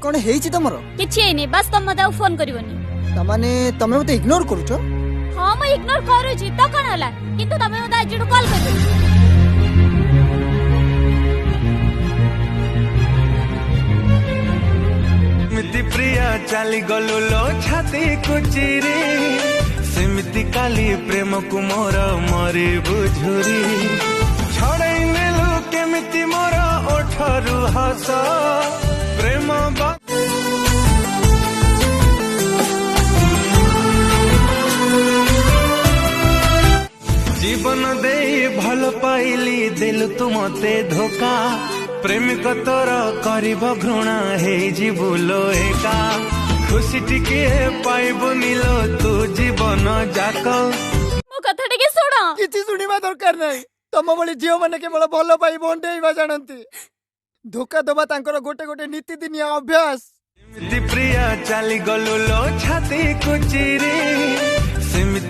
कौन हेइछि तमरो किछि एनी बस तुम मते फोन करिवनी तमाने तमे मते इग्नोर करूछो। हां मैं इग्नोर करूछि तो कोन होला किंतु तमे मते आजिडू कॉल करिवनी मिति प्रिया चाली गलु लो छाती कुचिरी सेमिति काली प्रेम को मोर मरी बुझुरी छड़ाई नेलु केमिति मोर ओठरु हस प्रेम जीवन दे भल पाइली दिल तु मते धोखा प्रेमिक तोर करिब घृणा हे जीवलो एका खुशी टिके पाइबो नीलो तू जीवन जाक मो कथा टिके सुनो किछि सुनिबा दरकार नै तम बळी जीव माने केवल भल पाई बंडेइबा जानंती धोखा दबा तांकर गोटे गोटे नीति दिनिया अभ्यास प्रिया चाली गलु लो छाती कुचिरी सेमिति